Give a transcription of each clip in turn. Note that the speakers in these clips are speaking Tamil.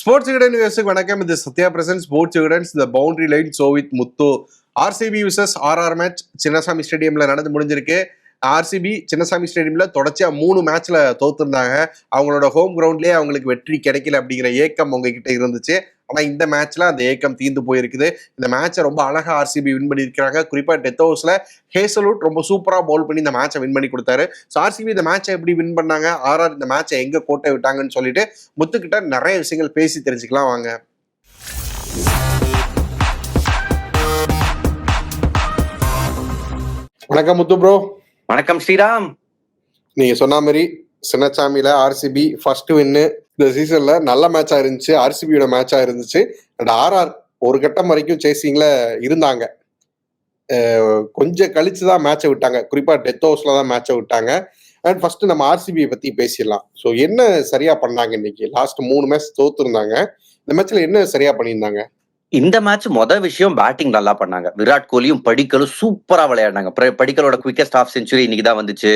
ஸ்போர்ட்ஸ் விகடன் யூஎஸ்க்கு வணக்கம். இது Sathya present sports Vikatan's the boundary line show with Muthu. RCB versus RR match Chinnaswamy ஸ்டேடியம்ல நடந்து முடிஞ்சிருக்கு. ஆர்சிபி சின்னசாமி ஸ்டேடியம்ல தொடர்ச்சியா 3 மேட்ச்ல தோத்துருந்தாங்க. அவங்களோட ஹோம் கிரவுண்ட்லயே அவங்களுக்கு வெற்றி கிடைக்கல அப்படிங்கிற ஏக்கம் அவங்க கிட்ட இருந்துச்சு. ஆனா இந்த மேட்ச்ல அந்த ஏக்கம் தீர்ந்து போயிருக்குது. இந்த மேட்சை ரொம்ப அழகா ஆர்சிபி வின் பண்ணி இருக்கிறாங்க. குறிப்பா டெத் ஹவுஸ்ல ஹேசல்வுட் ரொம்ப சூப்பரா பவுல் பண்ணி இந்த மேட்சை வின் பண்ணி கொடுத்தாரு. ஸோ ஆர்சிபி இந்த மேட்சை எப்படி வின் பண்ணாங்க, ஆர்ஆர் இந்த மேட்சை எங்க கோட்டை விட்டாங்கன்னு சொல்லிட்டு முத்துக்கிட்ட நிறைய விஷயங்கள் பேசி தெரிஞ்சுக்கலாம் வாங்க. வணக்கம் முத்து ப்ரோ. வணக்கம் ஸ்ரீராம். நீங்க சொன்ன மாதிரி சின்னசாமியில ஆர்சிபி ஃபர்ஸ்ட் வின்னு. இந்த சீசன்ல நல்ல மேட்சா இருந்துச்சு, ஆர்சிபியோட மேட்சா இருந்துச்சு. அண்ட் ஆர்ஆர் ஒரு கட்டம் வரைக்கும் சேசிங்ல இருந்தாங்க. கொஞ்சம் கழிச்சுதான் மேட்சை விட்டாங்க. குறிப்பா டெத் ஹவுஸ்ல தான் மேட்சை விட்டாங்க. அண்ட் ஃபர்ஸ்ட் நம்ம ஆர்சிபியை பத்தி பேசிடலாம். ஸோ என்ன சரியா பண்ணாங்க இன்னைக்கு? லாஸ்ட் 3 மேட்ச் தோத்துருந்தாங்க. இந்த மேட்ச்ல என்ன சரியா பண்ணியிருந்தாங்க? இந்த மேட்ச் விஷயம் பேட்டிங் நல்லா பண்ணாங்க. விராட் கோலியும் படிக்கலும் சூப்பரா விளையாடினாங்க. படிக்கலோட குவிக்கஸ்ட் ஹாஃப் செஞ்சுரி இன்னைக்கு தான் வந்துச்சு.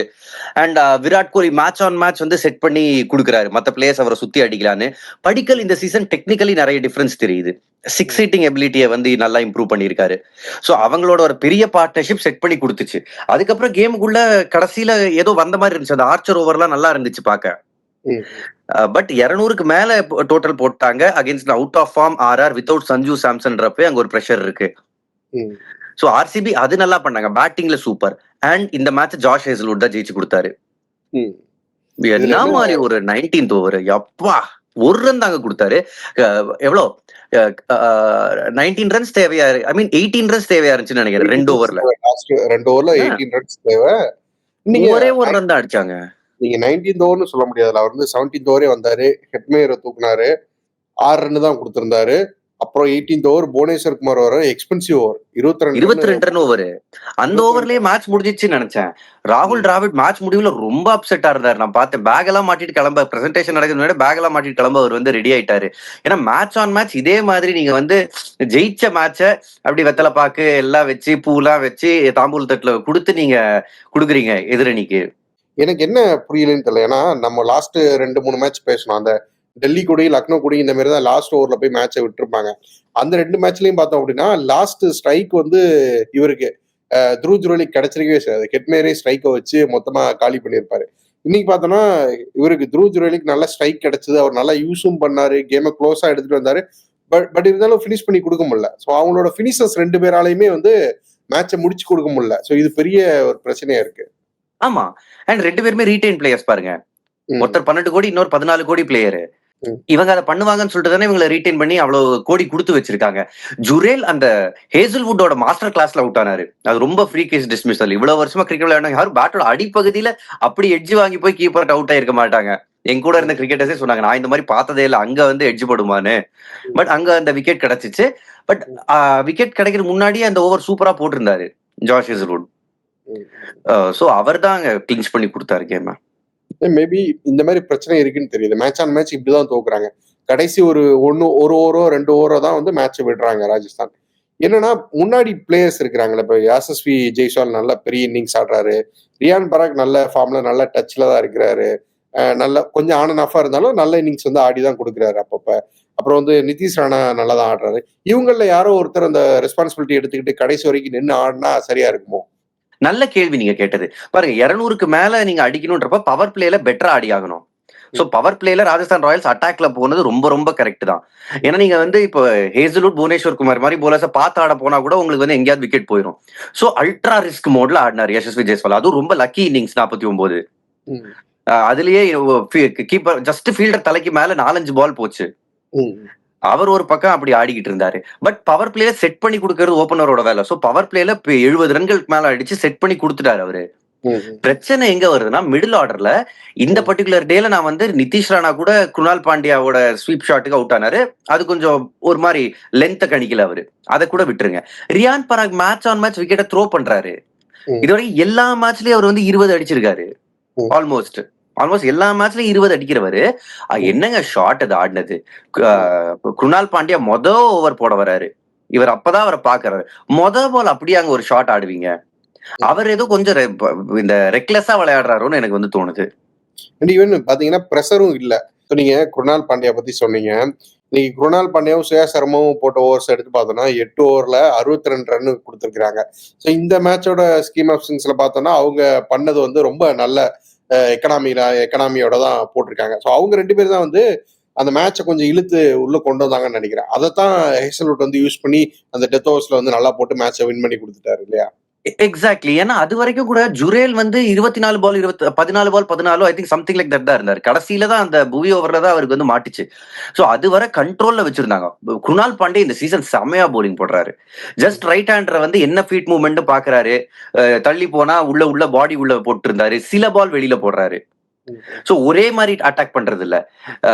And Virat Kohli match on match set பண்ணி கொடுக்குறாரு, மற்ற பிளேயர்ஸ் அவரை சுத்தி அடிக்கலான்னு. படிக்கல் இந்த சீசன் டெக்னிக்கலி நிறைய டிஃபரன்ஸ் தெரியுது. 6 ஹிட்டிங் எபிலிட்டியை நல்லா இம்ப்ரூவ் பண்ணியிருக்காரு. ஸோ அவங்களோட ஒரு பெரிய பார்ட்னர்ஷிப் செட் பண்ணி கொடுத்துச்சு. அதுக்கப்புறம் கேமுக்குள்ள கடைசியில ஏதோ வந்த மாதிரி இருந்துச்சு. அந்த ஆர்ச்சர் ஓவர்லாம் நல்லா இருந்துச்சு பார்க்க. பட் 200க்கு மேல டோட்டல் போட்டாங்க against out of form RR without Sanju சாம்சன்றப்ப அங்க ஒரு பிரஷர் இருக்கு. சோ ஆர்சிபி அது நல்லா பண்ணாங்க, பேட்டிங்ல சூப்பர். அண்ட் இந்த மேட்ச் ஜாஷ் ஹேசல்வுட் தான் ஜெயிச்சு கொடுத்தாரு. என்ன மாதிரி ஒரு 19th ஓவர், எப்பா ஒரு ரன் தாங்க கொடுத்தாரு. எவ்வளோ 19 ரன்ஸ் தேவையா, ஐ மீன் 18 ரன்ஸ் தேவையா இருந்துச்சுன்னு நினைக்கிறேன். 2 ஓவர்ல 18 ரன்ஸ் தேவை. ஒரே ஒரு ரன் தான் அடிச்சாங்க. நீங்க 19th ஓவர்னு சொல்ல முடியாது. அவர் 17th ஓவரே வந்தாரு, ஹெட்மேயரை தூக்குனாரு, 6 ரன் தான் கொடுத்திருந்தாரு. அப்புறம் 18th ஓவர் புவனேஸ்வர் குமார் வர எக்ஸ்பென்சிவ் ஓவர் 22 ரன் ஓவர். அந்த ஓவர்லயே மேட்ச் முடிஞ்சிச்சுன்னு நினைச்சேன். ராகுல் டிராவிட் மேட்ச் முடிவுல ரொம்ப அப்செட்டா இருந்தாரு. நான் பார்த்தேன். பேக் எல்லாம் மாட்டிட்டு கிளம்ப, பிரசன்டேஷன் நடக்கிறது முன்னாடி பேக் எல்லாம் மாட்டிட்டு கிளம்ப அவர் ரெடி ஆயிட்டாரு. ஏன்னா மேட்ச் ஆன் மேட்ச் இதே மாதிரி நீங்க ஜெயிச்ச மேட்ச அப்படி வெத்தலை பாக்கு எல்லாம் வச்சு பூலாம் வச்சு தாம்பூல் தட்டுல கொடுத்து நீங்க கொடுக்குறீங்க எதிரணிக்கு. எனக்கு என்ன புரியலன்னு தெரியல. ஏன்னா நம்ம லாஸ்ட் 2-3 மேட்ச் பேசணும். அந்த டெல்லி கூட லக்னோ கூட இந்த மாதிரி தான் லாஸ்ட் ஓவர்ல போய் மேட்சை விட்டுருப்பாங்க. அந்த 2 மேட்ச்லயும் பார்த்தோம் அப்படின்னா லாஸ்ட் ஸ்ட்ரைக் இவருக்கு த்ருவ் ஜுரேலுக்கு கிடைச்சிருக்கவே சார். ஹெட்மேரே ஸ்ட்ரைக்கை வச்சு மொத்தமா காலி பண்ணியிருப்பாரு. இன்னைக்கு பார்த்தோம்னா இவருக்கு த்ருவ் ஜுரேலுக்கு நல்ல ஸ்ட்ரைக் கிடைச்சது. அவர் நல்லா யூஸும் பண்ணாரு, கேமை க்ளோஸா எடுத்துட்டு வந்தாரு. பட் இருந்தாலும் ஃபினிஷ் பண்ணி கொடுக்க முடியல. ஸோ அவங்களோட ஃபினிஷர்ஸ் 2 பேராலையுமே மேட்சை முடிச்சு கொடுக்க முடியல. ஸோ இது பெரிய ஒரு பிரச்சனையா இருக்கு. ஆமா. அண்ட் 2 பேருமே ரீடைன் பிளேயர்ஸ் பாருங்க. ஒருத்தர் 12 கோடி, இன்னொரு 14 கோடி பிளேயர். இவங்க அதை பண்ணுவாங்கன்னு சொல்லிட்டு தானே இவங்களை ரீடைன் பண்ணி அவ்வளவு கோடி கொடுத்து வச்சிருக்காங்க. ஜுரேல் அந்த ஹேசல்வுட்டோட மாஸ்டர் கிளாஸ்ல அவுட் ஆனாரு. அது ரொம்ப ஃப்ரீ கேஸ் டிஸ்மிஸல். இவ்வளவு வருஷமா கிரிக்கெட் விளையாடுறாங்க, யாரும் பேட்டோட அடிப்பகுதியில அப்படி எட்ஜ் வாங்கி போய் கீப்பர் அவுட் ஆயிருக்க மாட்டாங்க. என் கூட இருந்த கிரிக்கெட்டர்ஸே சொன்னாங்க, நான் இந்த மாதிரி பார்த்ததே இல்லை, அங்க எட்ஜ் படுமான்னு. பட் அங்க அந்த விக்கெட் கிடைச்சிச்சு. பட் விக்கெட் கிடைக்கிற முன்னாடியே அந்த ஓவர் சூப்பரா போட்டிருந்தாரு ஜாஷ் ஹேசல்வுட். சோ அவர் தான் கிளின்ச் பண்ணி கொடுத்தாரு கேம. மேபி இந்த மாதிரி பிரச்சனை இருக்குன்னு தெரியுது. மேட்ச் ஆன் மேட்ச் இப்படிதான் தோக்குறாங்க. கடைசி ஒரு ஓவரோ 2 ஓவரோ தான் மேட்சை விடுறாங்க ராஜஸ்தான். என்னன்னா முன்னாடி பிளேயர்ஸ் இருக்கிறாங்களே. இப்போ யாசஸ்வி ஜெய்ஸ்வால் நல்ல பெரிய இன்னிங்ஸ் ஆடுறாரு, ரியான் பராக் நல்ல ஃபார்ம்ல நல்ல டச்ல தான் இருக்கிறாரு, நல்ல கொஞ்சம் ஆன் அண்ட் ஆஃபா இருந்தாலும் நல்ல இன்னிங்ஸ் ஆடிதான் கொடுக்குறாரு அப்பப்ப. அப்புறம் நிதிஷ் ராணா நல்லா தான் ஆடுறாரு. இவங்கள யாரோ ஒருத்தர் அந்த ரெஸ்பான்சிபிலிட்டி எடுத்துக்கிட்டு கடைசி வரைக்கும் நின்று ஆடினா சரியா இருக்குமோ? நல்ல கேள்வி நீங்க கேட்டது. பாருங்க, 200க்கு மேல நீங்க அடிக்கணும்ன்றப்ப பவர் பிளேல பெட்டரா ஆடி ஆகணும். சோ பவர் பிளேல ராஜஸ்தான் ராயல்ஸ் அட்டாக்ல போனது ரொம்ப ரொம்ப கரெக்ட் தான். ஏன்னா நீங்க இப்போ ஹேசல்வுட் புவனேஸ்வர் குமார் மாதிரி போலர்ஸை பார்த்து ஆட போனா கூட உங்களுக்கு எங்கேயாவது விக்கெட் போயிடும். சோ அல்ட்ரா ரிஸ்க் மோட்ல ஆடினார் யசஸ்வி ஜெய்ஸ்வால். அதுவும் ரொம்ப லக்கி இன்னிங்ஸ் 49. அதுலயே கீப்பர் ஜஸ்ட் ஃபீல்டர் தலைக்கு மேல 4-5 பால் போச்சு. அவர் ஒரு பக்கம் அப்படி ஆடிக்கிட்டு இருந்தாரு. பட் பவர் பிளேல செட் பண்ணி கொடுக்கறது ஓபனரோட வேலை. சோ பவர் பிளேல 70 ரன்களுக்கு மேல அடிச்சு செட் பண்ணி கொடுத்துட்டாரு அவரு. பிரச்சனை எங்க வருதுன்னா மிடில் ஆர்டர்ல இந்த பர்டிகுலர் டேல நான் நிதிஷ் ராணா கூட குணால் பாண்டியாவோட ஸ்வீப் ஷாட்டுக்கு அவுட் ஆனாரு. அது கொஞ்சம் ஒரு மாதிரி லென்த்த கணிக்கல அவரு, அதை கூட விட்டுருங்க. Riyan Parag match on match விக்கெட்டை த்ரோ பண்றாரு. இதுவரை எல்லா மேட்ச்லயும் அவர் 20 அடிச்சிருக்காரு. ஆல்மோஸ்ட் எல்லா மேட்ச்லயும் 20 அடிக்கிறவரு. என்னங்க ஷாட் அது ஆடினது. குணால் பாண்டியா ஓவர் போட வராரு. இவர் அப்பதான் அவரை பாக்குறாரு. பால் அப்படியே அங்க ஒரு ஷாட் ஆடுவீங்க. அவர் ஏதோ கொஞ்சம் இந்த ரெக்லெஸ்ஸா விளையாடுறாருன்னு எனக்கு தோணுது. பாத்தீங்கன்னா பிரஷரும் இல்ல. நீங்க குணால் பாண்டியா பத்தி சொன்னீங்க. இன்னைக்கு குருணால் பாண்டியாவும் சுயா சர்மாவும் போட்ட ஓவர்ஸ் எடுத்து பார்த்தோம்னா 8 ஓவர்ல 62 ரன் கொடுத்துருக்காங்க. ஸோ இந்த மேட்சோட ஸ்கீம் ஆஃப் திங்ஸ்ல பார்த்தோம்னா அவங்க பண்ணது வந்து ரொம்ப நல்ல எக்கனாமியோட தான் போட்டிருக்காங்க. ஸோ அவங்க 2 பேர் தான் வந்து அந்த மேட்சை கொஞ்சம் இழுத்து உள்ள கொண்டு வந்தாங்கன்னு நினைக்கிறேன். அதைத்தான் ஹேசல்வுட் வந்து யூஸ் பண்ணி அந்த டெத் ஓவர்ஸ்ல வந்து நல்லா போட்டு மேட்சை வின் பண்ணி கொடுத்துட்டாரு இல்லையா? எக்ஸாக்ட்லி. ஏன்னா அது வரைக்கும் கூட ஜுரேல் வந்து 24 பால் 14 பால் 14 I think something like that தான் இருந்தாரு. கடைசியில தான் அந்த புவி ஓவர்ல தான் அவருக்கு வந்து மாட்டிச்சு. சோ அது வரை கண்ட்ரோல்ல வச்சிருந்தாங்க. குணால் பாண்டே இந்த சீசன் செமையா போலிங் போடுறாரு. ஜஸ்ட் ரைட் ஹேண்டரை வந்து என்ன ஃபீட் மூவ்மெண்ட் பாக்குறாரு, தள்ளி போனா உள்ள பாடி உள்ள போட்டு இருந்தாரு, சில பால் வெளியில போடுறாரு. சோ ஒரே மாதிரி அட்டாக் பண்றது இல்ல.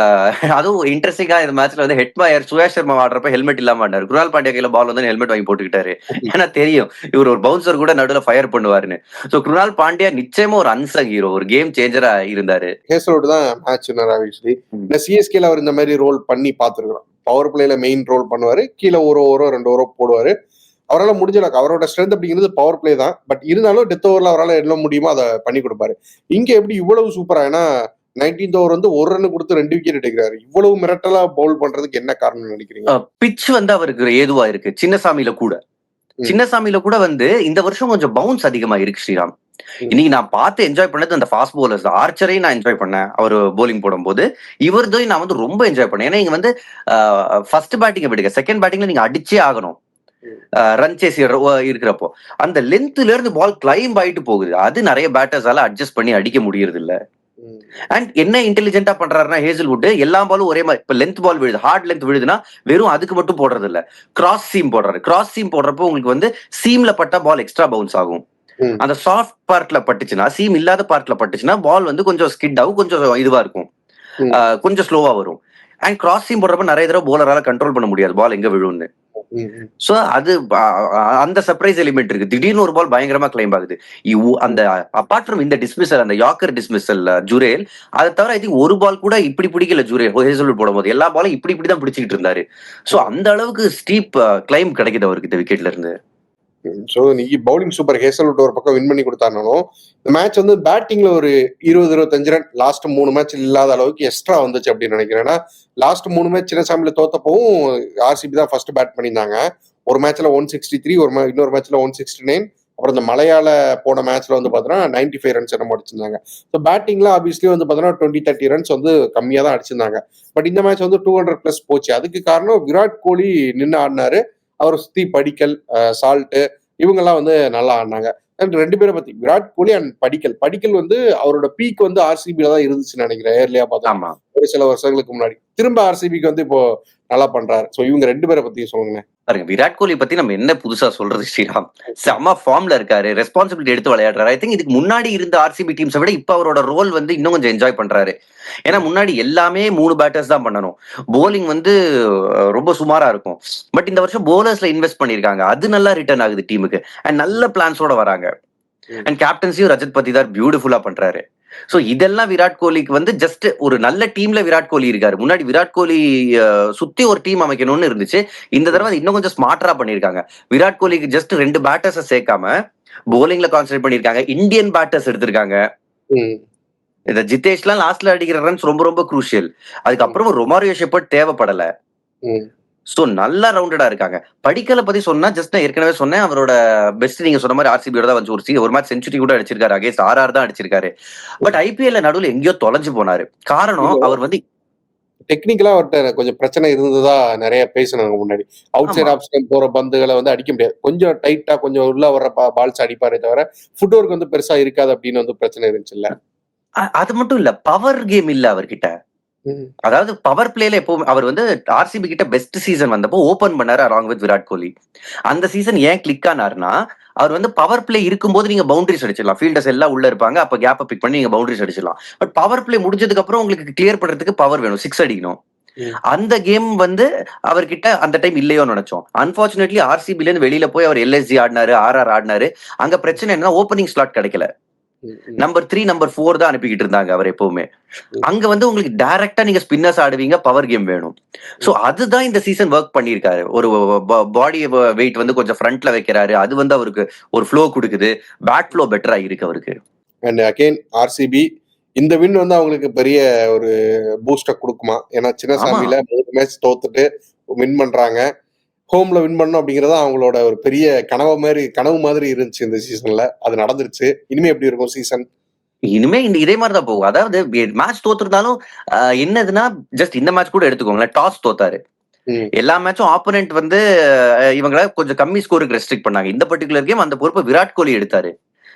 அதுவும் இன்ட்ரெஸ்டிங்கா இந்த மேட்ச்ல வந்து ஹெட்மயர் சுயா சர்மா ஆடுறப்ப ஹெல்மெட் இல்லாம ஆடினாரு. குணால் பாண்டியா கையில பால் வந்து ஹெல்மெட் வாங்கி போட்டுக்கிட்டாரு. ஏன்னா தெரியும் இவர் ஒரு பவுன்சர் கூட நடுவுல ஃபயர் பண்ணுவாருன்னு. சோ குணால் பாண்டியா நிச்சயமா ஒரு அன்சங் ஹீரோ, ஒரு கேம் சேஞ்சரா இருந்தாரு. ஹேசல்வுட் தான் மேட்ச் வின்னர் ஆப்வியஸ்லி. இந்த சிஎஸ்கேல அவர் இந்த மாதிரி ரோல் பண்ணி பார்த்துருக்கிறோம். பவர் பிளேல மெயின் ரோல் பண்ணுவாரு, கீழே ஒரு ஓவரோ 2 ஓவரோ போடுவாரு. அவரால் முடிஞ்சளவுக்கு அவரோட ஸ்ட்ரென்த் அப்படிங்கிறது பவர் பிளே தான். பட் இருந்தாலும் டெத் ஓவர்ல அவரால் என்ன முடியுமோ அதை பண்ணி கொடுப்பாரு. இங்க எப்படி இவ்வளவு சூப்பரா, ஏன்னா 19th ஓவர் வந்து ஒரு ரன் கொடுத்து 2 விக்கெட் எடுக்கிறாரு. இவ்வளவு மிரட்டலா பவுல் பண்றதுக்கு என்ன காரணம் நினைக்கிறீங்க? பிட்ச் வந்து அவருக்கு ஏதுவா இருக்கு. சின்னசாமியில கூட வந்து இந்த வருஷம் கொஞ்சம் பவுன்ஸ் அதிகமா இருக்கு ஸ்ரீராம். இன்னைக்கு நான் பார்த்து என்ஜாய் பண்ணது அந்த ஃபாஸ்ட் போலர்ஸ். ஆர்ச்சரையும் நான் என்ஜாய் பண்ணேன் அவர் போலிங் போடும்போது. இவர்தையும் நான் வந்து ரொம்ப என்ஜாய் பண்ணேன். ஏன்னா இங்க வந்து ஃபர்ஸ்ட் பேட்டிங் விடுங்க, செகண்ட் பேட்டிங்ல நீங்க அடிச்சே ஆகணும். ரன் சேஸ் இருக்கிறப்போ அந்த லென்த்ல இருந்து பால் கிளைம்ப் ஆயிட்டு போகுது. அது நிறைய பேட்டர்ஸால அட்ஜஸ்ட் பண்ணி அடிக்க முடியறது இல்ல. அண்ட் என்ன இன்டெலிஜென்ட்டா பண்றாருன்னா ஹேசல்வுட் எல்லா பாலும் ஒரே மாதிரி. இப்ப லென்த் பால் விழுது, ஹார்ட் லென்த் விழுதுன்னா வெறும் அதுக்கு மட்டும் போடுறது இல்ல, கிராஸ் சீம் போடுறாரு. கிராஸ் சீம் போடுறப்போ உங்களுக்கு வந்து சீம்ல பட்டா பால் எக்ஸ்ட்ரா பவுன்ஸ் ஆகும். அந்த சாஃப்ட் பார்ட்ல பட்டுச்சுன்னா, சீம் இல்லாத பார்ட்ல பட்டுச்சுன்னா பால் வந்து கொஞ்சம் ஸ்கிட் ஆகும், கொஞ்சம் இதுவா இருக்கும், கொஞ்சம் ஸ்லோவா வரும். அண்ட் கிராஸ் சீம் போடுறப்ப நிறைய தடவை போலரால கண்ட்ரோல் பண்ண முடியாது பால் எங்க விழும்னு. சோ அது அந்த சர்ப்ரைஸ் எலிமெண்ட் இருக்கு. திடீர்னு ஒரு பால் பயங்கரமா கிளைம் ஆகுது. அந்த அபார்ட் ஃப்ரம் இந்த டிஸ்மிசல், அந்த யாக்கர் டிஸ்மிசல் ஜுரேல், அதை தவிர ஐ திங்க் ஒரு பால் கூட இப்படி பிடிக்கல ஜுரேல். ஹேசல்வுட் போடும்போது எல்லா பாலும் இப்படிதான் பிடிச்சிட்டு இருந்தாரு. சோ அந்த அளவுக்கு ஸ்டீப் கிளைம் கிடைக்குது அவருக்கு இந்த விக்கெட்ல இருந்து. ஸோ இன்னைக்கு பவுலிங் சூப்பர். ஹேசல்வுட் ஒரு பக்கம் வின் பண்ணி கொடுத்தாருனாலும் இந்த மேட்ச் வந்து பேட்டிங்ல ஒரு 20-25 ரன் லாஸ்ட் 3 மேட்ச் இல்லாத அளவுக்கு எக்ஸ்ட்ரா வந்துச்சு அப்படின்னு நினைக்கிறேன். ஏன்னா லாஸ்ட் 3 மேட்ச் சின்னசாமியில தோத்தப்பவும் ஆர்சிபி தான் ஃபர்ஸ்ட் பேட் பண்ணியிருந்தாங்க. ஒரு மேட்ச்ல 163, இன்னொரு மேட்ச்ல 169, அப்புறம் இந்த மலையாள போன மேட்ச்ல வந்து பார்த்தோன்னா 95 ரன்ஸ் என்ன அடிச்சிருந்தாங்க. ஸோ பேட்டிங்ல ஆப்வியஸ்லி வந்து பார்த்தோன்னா 20-30 ரன்ஸ் வந்து கம்மியாக தான் அடிச்சிருந்தாங்க. பட் இந்த மேட்ச் வந்து 200+ போச்சு. அதுக்கு காரணம் விராட் கோலி நின்று ஆடினாரு. அவரை சுத்தி படிக்கல், சால்ட் இவங்கெல்லாம் வந்து நல்லா ஆடினாங்க. அண்ட் 2 பேரை பத்தி விராட் கோலி அண்ட் படிக்கல் வந்து அவரோட பீக் வந்து ஆர்சிபில தான் இருந்துச்சுன்னு நினைக்கிறேன். ஏர்லியா பார்த்தா ஒரு சில வருஷங்களுக்கு முன்னாடி. திரும்ப ஆர்சிபிக்கு வந்து இப்போ நல்லா பண்றாரு. சோ இவங்க 2 பேரை பத்தி சொல்லுங்களேன். பாருங்க, விராட் கோலி பத்தி நம்ம என்ன புதுசா சொல்றது ஸ்ரீராம். செம்ம ஃபார்ம்ல இருக்காரு, ரெஸ்பான்சிபிலிட்டி எடுத்து விளையாடுறாரு. ஐ திங்க் இதுக்கு முன்னாடி இருந்த ஆர்சிபி டீம்ஸை விட இப்ப அவரோட ரோல் வந்து இன்னும் கொஞ்சம் என்ஜாய் பண்றாரு. ஏன்னா முன்னாடி எல்லாமே 3 பேட்டர்ஸ் தான் பண்ணணும். போலிங் வந்து ரொம்ப சுமாரா இருக்கும். பட் இந்த வருஷம் போலர்ஸ்ல இன்வெஸ்ட் பண்ணிருக்காங்க. அது நல்லா ரிட்டர்ன் ஆகுது டீமுக்கு. அண்ட் நல்ல பிளான்ஸோட வராங்க. அண்ட் கேப்டன்சியும் ரஜத் பத்திதார் பியூட்டிஃபுல்லா பண்றாரு. சோ இதெல்லாம் விராட் கோலிக்கு வந்து ஜஸ்ட் ஒரு நல்ல டீம்ல விராட் கோலி இருக்காரு. முன்னாடி விராட் கோலி சுத்தி ஒரு டீம் அமைக்கணும்னு இருந்துச்சு. இந்த தடவை இன்னும் கொஞ்சம் ஸ்மார்ட்டரா பண்ணிருக்காங்க. விராட் கோலிக்கு ஜஸ்ட் 2 பேட்டர்ஸை சேர்க்காம போலிங்ல கான்சென்ட்ரேட் பண்ணிருக்காங்க. இந்தியன் பேட்டர்ஸ் எடுத்திருக்காங்க. இந்த ஜிதேஷ்லாம் லாஸ்ட்ல அடிக்கிற ரன்ஸ் ரொம்ப ரொம்ப குரூஷியல். அதுக்கப்புறம் ரொமாரியோ ஷெப்பர்ட் தேவைப்படல. சோ நல்லா ரவுண்டடா இருக்காங்க. படிக்கலை பத்தி சொன்னா ஜஸ்ட் நான் ஏற்கனவே சொன்னேன், அவரோட பெஸ்ட் நீங்க சொன்ன மாதிரி ஆர்சிபியோட தான் வந்து ஒரு மேட்ச் செஞ்சுரி கூட அடிச்சிருக்காரு. அகேன்ஸ்ட் RR தான் அடிச்சிருக்காரு. பட் ஐபிஎல்ல நடுவில் எங்கேயோ தொலைஞ்சு போனாரு. காரணம் அவர் வந்து டெக்னிக்கலா அவர்கிட்ட கொஞ்சம் பிரச்சனை இருந்ததா நிறைய பேசினாங்க முன்னாடி. அவுட் சைட் ஆஃப் ஸ்டம்ப் போற பந்துகளை வந்து அடிக்க முடியாது. கொஞ்சம் டைட்டா கொஞ்சம் உள்ள வர்ற பால்ஸ் அடிப்பாரே தவிர ஃபுட் ஒர்க் வந்து பெருசா இருக்காது அப்படின்னு வந்து பிரச்சனை இருந்துச்சுல்ல. அது மட்டும் இல்ல, பவர் கேம் இல்ல அவர்கிட்ட. அதாவது பவர் பிளேல எப்போ அவர் வந்து ஆர்சிபி கிட்ட பெஸ்ட் சீசன் வந்தப்போ ஓபன் பண்ணாரு அலாங் வித் விராட் கோலி. அந்த சீசன் ஏன் கிளிக் ஆனார்னா, அவர் வந்து பவர் பிளே இருக்கும்போது நீங்க பவுண்டரிஸ் அடிச்சிடலாம். ஃபீல்டர்ஸ் எல்லாம் உள்ள இருப்பாங்க, அப்ப கேப்பை பிக் பண்ணி நீங்க பவுண்டரிஸ் அடிச்சிடலாம். பட் பவர் பிளே முடிஞ்சதுக்கு அப்புறம் உங்களுக்கு கிளியர் பண்றதுக்கு பவர் வேணும், 6 அடிக்கணும். அந்த கேம் வந்து அவர்கிட்ட அந்த டைம் இல்லையோன்னு நினைச்சோம். அன்பார்ச்சுனேட்லி ஆர்சிபில இருந்து வெளியில போய் அவர் எல்எஸ்ஜி ஆடினாரு, RR ஆடினாரு. அங்க பிரச்சனை என்னன்னா ஓப்பனிங் ஸ்லாட் கிடைக்கல. நம்பர் 3, நம்பர் 4 தான் அனுப்பிக்கிட்டு இருந்தாங்க அவர் எப்பவுமே. அங்க வந்து உங்களுக்கு டைரக்டா நீங்க ஸ்பின்னர்ஸ் ஆடுவீங்க, பவர் கேம் வேணும். சோ அதுதான் இந்த சீசன் ஒர்க் பண்ணிருக்காரு. ஒரு பாடி வெயிட் வந்து கொஞ்சம் ஃப்ரண்ட்ல வைக்கிறாரு. அது வந்து அவருக்கு ஒரு ஃப்ளோ கொடுக்குது. பேட் ஃப்ளோ பெட்டரா இருக்கு அவருக்கு. அண்ட் அகைன் ஆர்சிபி இந்த வின் வந்து அவங்களுக்கு பெரிய ஒரு பூஸ்ட குடுக்குமா? ஏன்னா ஆமா. சின்னசாமில 3 மேட்ச் தோத்துட்டு வின் பண்றாங்க. ஹோம்ல வின் பண்ணணும் அப்படிங்கிறது அவங்களோட ஒரு பெரிய கனவு மாதிரி இருந்துச்சு இந்த சீசன்ல. அது நடந்துருச்சு. இனிமே எப்படி இருக்கும் சீசன்? இனிமே இதே மாரி தான் போகும். அதாவது மேட்ச் தோத்துருந்தாலும் என்னதுன்னா, ஜஸ்ட் இந்த மேட்ச் கூட எடுத்துக்கோங்களேன். டாஸ் தோத்தாரு. ம். எல்லா மேட்சும் ஆப்போனன்ட் வந்து இவங்கள கொஞ்சம் கம்மி ஸ்கோருக்கு ரெஸ்ட்ரிக்ட் பண்ணாங்க. இந்த பர்ட்டிகுலர் கேம் அந்த பொறுப்ப விராட் கோலி எடுத்தாரு.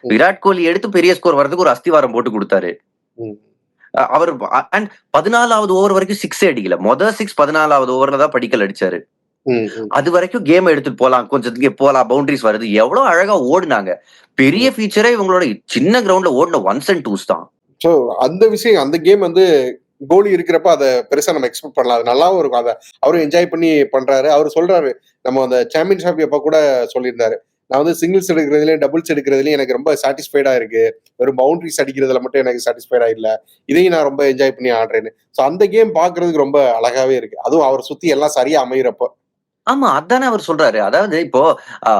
ம். விராட் கோலி எடுத்து பெரிய ஸ்கோர் வரதுக்கு ஒரு அஸ்திவாரம் போட்டு குடுத்தாரு. ம். அவரு அண்ட் 14வது ஓவர் வரைக்கும் 6 அடிக்கல. 6 14வது ஓவர்ல தான் படிக்கல் அடிச்சாரு. ம். ம். அது வரைக்கும் கேம் எடுத்துட்டு போலாம். கொஞ்சம் இங்க போலாம். பவுண்டரிஸ் வருது. எவ்வளவு அழகா ஓடுனாங்க. பெரிய ஃபீச்சரே இவங்களோட சின்ன கிரவுண்ட்ல ஓடுன ஒன்ஸ் அண்ட் டூஸ் தான். சோ அந்த விஷயம் அந்த கேம் வந்து கோலி இருக்கிறப்ப அத பெருசா நம்ம எக்ஸ்பெக்ட் பண்ணலாம். அது நல்லாவும் இருக்கும். அத அவரும் என்ஜாய் பண்ணி பண்றாரு. அவரு சொல்றாரு, நம்ம அந்த சாம்பியன்ஷிப் அப்ப கூட சொல்லியிருந்தாரு. நான் வந்து சிங்கிள்ஸ் எடுக்கிறதுலயும், டபுள்ஸ் எடுக்கிறதுலயும் எனக்கு ரொம்ப சாட்டிஸ்ஃபைடா இருக்கு. வெறும் பவுண்டரிஸ் அடிக்கிறதுல மட்டும் எனக்கு சாட்டிஸ்ஃபைடா இல்ல. இதையும் நான் ரொம்ப என்ஜாய் பண்ணி ஆடுறேன்னு. சோ அந்த கேம் பார்க்கறதுக்கு ரொம்ப அழகாவே இருக்கு. அதுவும் அவர சுத்தி எல்லாம் சரியா அமையறப்ப. ஆமா. அதானே அவர் சொல்றாரு. அதாவது ஆ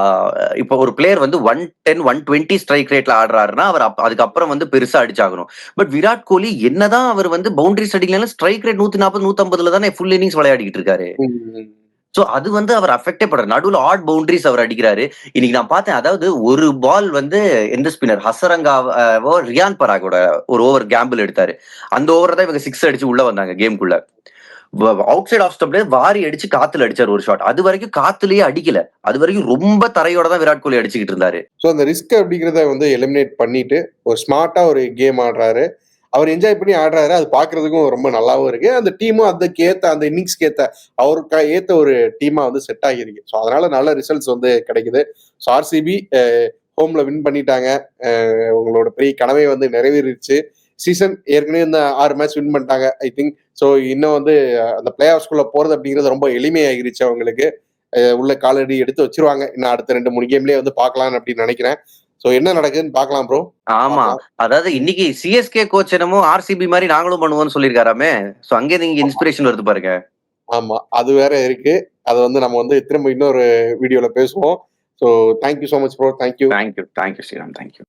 இப்போ ஒரு பிளேயர் வந்து 110, 120 ஸ்ட்ரைக் ரேட்ல ஆடுறாருன்னா, அவர் அதுக்கப்புறம் வந்து பெருசா அடிச்சாகணும். பட் விராட் கோலி என்னதான் அவர் வந்து பவுண்டரிஸ் அடிக்கலனாலும் ஸ்ட்ரைக் ரேட் 140, 150ல தானே ஃபுல் இன்னிங்ஸ் விளையாடிக்கிட்டு இருக்காரு. ம். சோ அது வந்து அவர் அஃபெக்டே பண்றாரு. நடுவுல ஆட் பவுண்டரிஸ் அவர் அடிக்கிறாரு. இன்னைக்கு நான் பார்த்தேன். அதாவது ஒரு பால் வந்து எந்த ஸ்பின்னர் ஹசரங்காவோ, ரியான் பராகோட ஒரு ஓவர் கேம்பிள் எடுத்தாரு. அந்த ஓவர தான் இவங்க 6 அடிச்சு உள்ள வந்தாங்க கேம்க்குள்ள. அவுட் சைட் ஆஃப் ஸ்டம்ப்ல வாரி அடிச்சு காத்துல அடிச்சாரு ஒரு ஷாட். அது வரைக்கும் காத்துலயே அடிக்கல. அது வரைக்கும் ரொம்ப தரையோட தான் விராட் கோலி அடிச்சுக்கிட்டு இருந்தாரு. சோ அந்த ரிஸ்க் அப்படிங்கிறத வந்து எலிமினேட் பண்ணிட்டு, ஒரு ஸ்மார்ட்டா ஒரு கேம் ஆடுறாரு. அவர் என்ஜாய் பண்ணி ஆடுறாரு. அது பார்க்கறதுக்கும் ரொம்ப நல்லாவும் இருக்கு. அந்த டீமும் அதுக்கு ஏத்த அந்த இன்னிங்ஸ்க்கு ஏத்த அவருக்கு ஏத்த ஒரு டீமா வந்து செட் ஆகியிருக்கு. சோ அதனால நல்ல ரிசல்ட்ஸ் வந்து கிடைக்குது. சோ ஆர்சிபி ஹோம்ல வின் பண்ணிட்டாங்க. உங்களோட பெரிய கனவே வந்து நிறைவேறிடுச்சு. சீசன் ஏற்கனவே இந்த 6 மேட்ச் வின் பண்ணிட்டாங்க ஐ திங்க். சோ இன்னும் வந்து அந்த பிளே ஆஃப்ஸ்குள்ள போறது அப்படிங்கிறது ரொம்ப எளிமையாகிருச்சு அவங்களுக்கு. உள்ள காலடி எடுத்து வச்சிருவாங்க. இன்னும் அடுத்த 2, 3 கேம்லயே வந்து பார்க்கலாம் அப்படின்னு நினைக்கிறேன். சோ என்ன நடக்குதுன்னு பார்க்கலாம் ப்ரோ. ஆமா. பார்க்கலாம். அதாவது இன்னைக்கு சிஎஸ்கே கோச் என்னமோ ஆர்சிபி மாரி நாங்களும் பண்ணுவோம்னு சொல்லியிருக்காராமே. சோ அங்கே இங்க இன்ஸ்பிரேஷன் வருது பாருங்க. ஆமா. அது வேற இருக்கு. அத வந்து நம்ம வந்து திரும்ப இன்னொரு வீடியோல பேசுவோம். So thank you so much bro. Thank you. Thank you. Thank you Sriram. Thank you.